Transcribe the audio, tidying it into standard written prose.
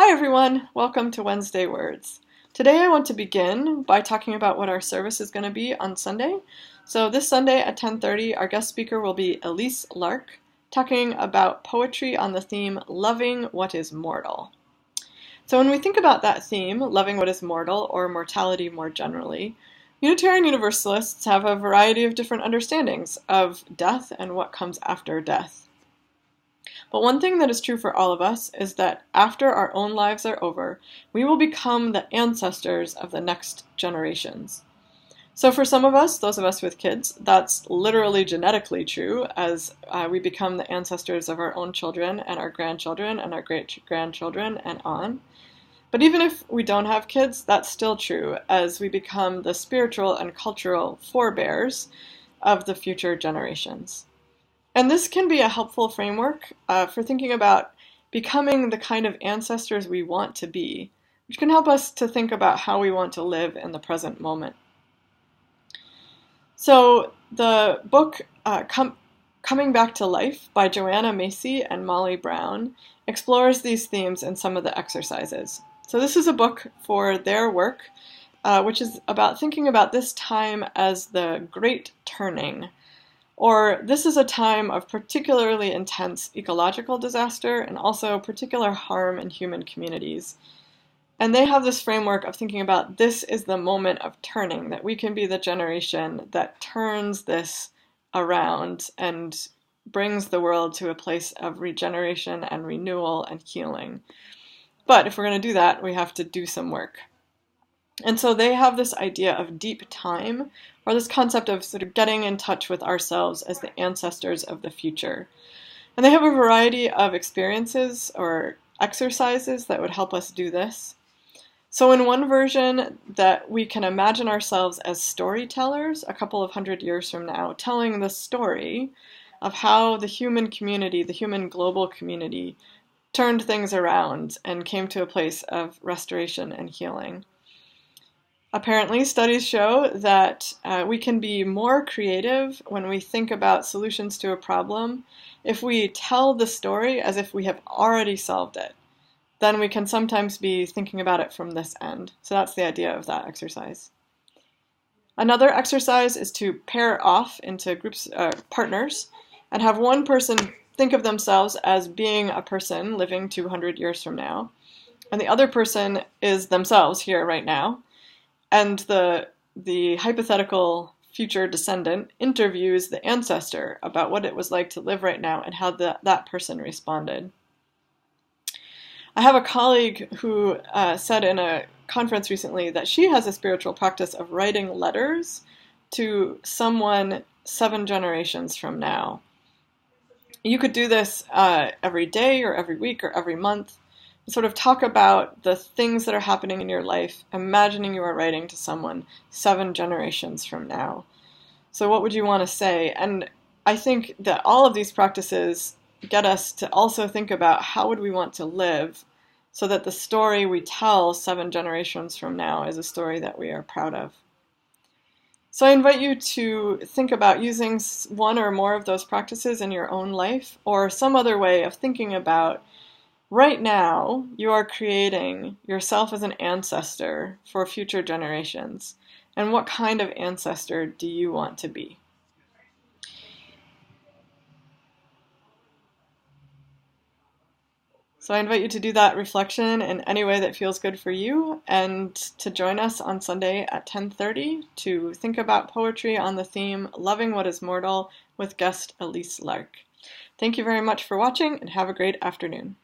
Hi everyone, welcome to Wednesday Words. Today I want to begin by talking about what our service is going to be on Sunday. So this Sunday at 10:30, our guest speaker will be Elise Lark, talking about poetry on the theme Loving What is Mortal. So when we think about that theme, loving what is mortal, or mortality more generally, Unitarian Universalists have a variety of different understandings of death and what comes after death. But one thing that is true for all of us is that after our own lives are over, we will become the ancestors of the next generations. So for some of us, those of us with kids, that's literally genetically true, as we become the ancestors of our own children and our grandchildren and our great-grandchildren and on. But even if we don't have kids, that's still true, as we become the spiritual and cultural forebears of the future generations. And this can be a helpful framework for thinking about becoming the kind of ancestors we want to be, which can help us to think about how we want to live in the present moment. So the book Coming Back to Life by Joanna Macy and Molly Brown explores these themes in some of the exercises. So this is a book for their work, which is about thinking about this time as the Great Turning. Or this is a time of particularly intense ecological disaster and also particular harm in human communities. And they have this framework of thinking about this is the moment of turning, that we can be the generation that turns this around and brings the world to a place of regeneration and renewal and healing. But if we're going to do that, we have to do some work. And so they have this idea of deep time, or this concept of sort of getting in touch with ourselves as the ancestors of the future. And they have a variety of experiences or exercises that would help us do this. So in one version, that we can imagine ourselves as storytellers a couple of hundred years from now, telling the story of how the human community, the human global community, turned things around and came to a place of restoration and healing. Apparently, studies show that we can be more creative when we think about solutions to a problem if we tell the story as if we have already solved it. Then we can sometimes be thinking about it from this end. So that's the idea of that exercise. Another exercise is to pair off into groups, partners, and have one person think of themselves as being a person living 200 years from now, and the other person is themselves here right now. And the hypothetical future descendant interviews the ancestor about what it was like to live right now and how that person responded. I have a colleague who said in a conference recently that she has a spiritual practice of writing letters to someone 7 generations from now. You could do this every day or every week or every month. Sort of talk about the things that are happening in your life, imagining you are writing to someone 7 generations from now. So what would you want to say? And I think that all of these practices get us to also think about how would we want to live so that the story we tell 7 generations from now is a story that we are proud of. So I invite you to think about using one or more of those practices in your own life, or some other way of thinking about right now, you are creating yourself as an ancestor for future generations. And what kind of ancestor do you want to be? So I invite you to do that reflection in any way that feels good for you, and to join us on Sunday at 10:30 to think about poetry on the theme Loving What is Mortal with guest Elise Lark. Thank you very much for watching, and have a great afternoon.